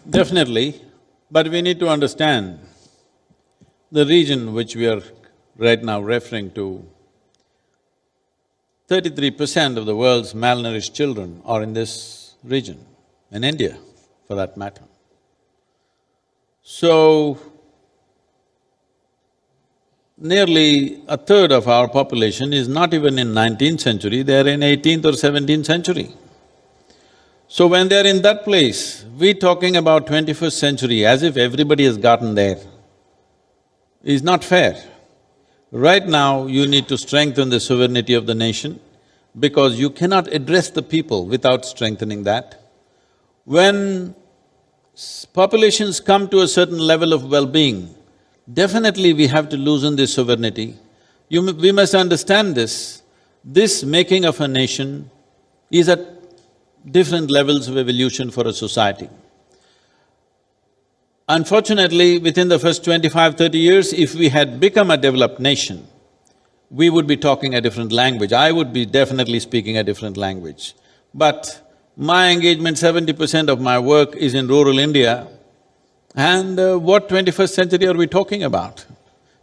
Definitely, but we need to understand the region which we are right now referring to. 33% of the world's malnourished children are in this region, in India for that matter. So, nearly a third of our population is not even in 19th century, they're in 18th or 17th century. So when they're in that place, we talking about 21st century as if everybody has gotten there is not fair. Right now, you need to strengthen the sovereignty of the nation because you cannot address the people without strengthening that. When populations come to a certain level of well-being, definitely we have to loosen this sovereignty. We must understand this. This making of a nation is at different levels of evolution for a society. Unfortunately, within the first 25–30 years, if we had become a developed nation, we would be talking a different language. I would be definitely speaking a different language. But my engagement, 70% of my work is in rural India, and what 21st century are we talking about?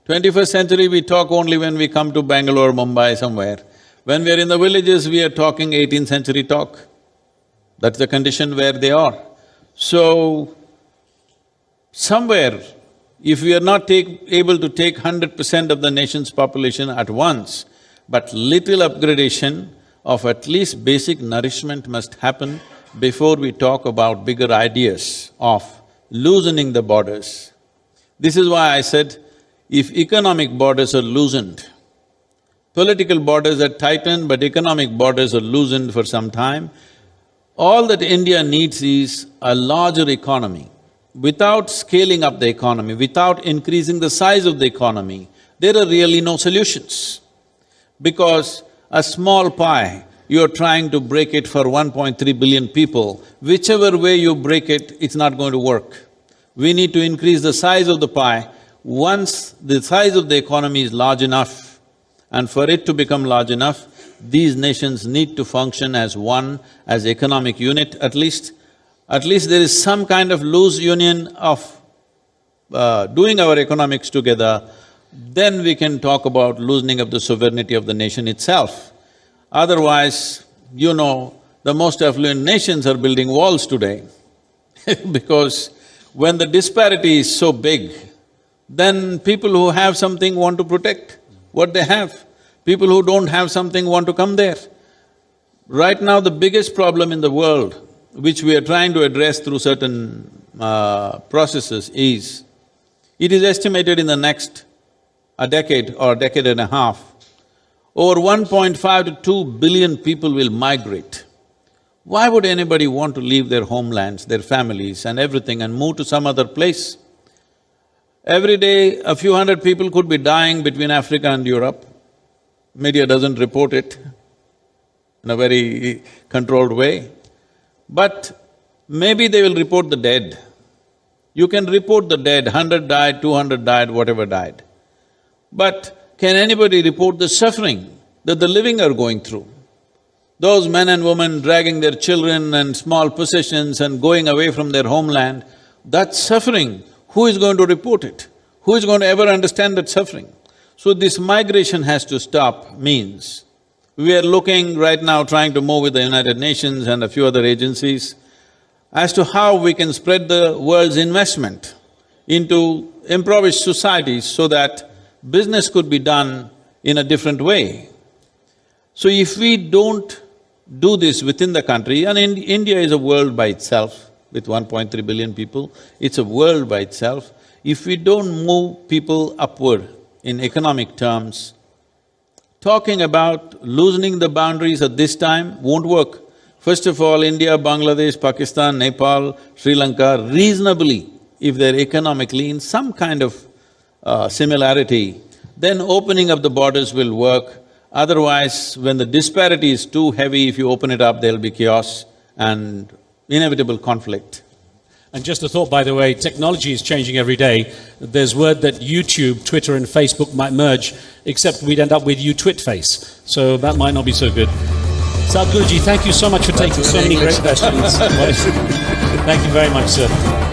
21st century we talk only when we come to Bangalore, Mumbai, somewhere. When we are in the villages, we are talking 18th century talk. That's the condition where they are. So, somewhere, if we are not able to take 100% of the nation's population at once, but little upgradation of at least basic nourishment must happen before we talk about bigger ideas of loosening the borders. This is why I said, if economic borders are loosened, political borders are tightened but economic borders are loosened for some time, all that India needs is a larger economy. Without scaling up the economy, without increasing the size of the economy, there are really no solutions. Because a small pie, you're trying to break it for 1.3 billion people, whichever way you break it, it's not going to work. We need to increase the size of the pie. Once the size of the economy is large enough, and for it to become large enough, these nations need to function as one, as economic unit at least. At least there is some kind of loose union of doing our economics together, then we can talk about loosening of the sovereignty of the nation itself. Otherwise, you know, the most affluent nations are building walls today because when the disparity is so big, then people who have something want to protect what they have. People who don't have something want to come there. Right now, the biggest problem in the world, which we are trying to address through certain processes is, it is estimated in the next a decade or decade and a half, over 1.5 to 2 billion people will migrate. Why would anybody want to leave their homelands, their families and everything and move to some other place? Every day, a few hundred people could be dying between Africa and Europe. Media doesn't report it in a very controlled way. But maybe they will report the dead. You can report the dead, 100 died, 200 died, whatever died. But can anybody report the suffering that the living are going through? Those men and women dragging their children and small possessions and going away from their homeland, that suffering, who is going to report it? Who is going to ever understand that suffering? So this migration has to stop means, we are looking right now, trying to move with the United Nations and a few other agencies as to how we can spread the world's investment into impoverished societies so that business could be done in a different way. So if we don't do this within the country, and India is a world by itself, with 1.3 billion people, it's a world by itself. If we don't move people upward in economic terms, talking about loosening the boundaries at this time won't work. First of all, India, Bangladesh, Pakistan, Nepal, Sri Lanka, reasonably, if they're economically in some kind of similarity, then opening up the borders will work. Otherwise, when the disparity is too heavy, if you open it up, there'll be chaos and inevitable conflict. And just a thought, by the way, technology is changing every day. There's word that YouTube, Twitter and Facebook might merge, except we'd end up with You-Twit-Face. So that might not be so good. Sadhguruji, thank you so much for taking so many great questions. Thank you very much, sir.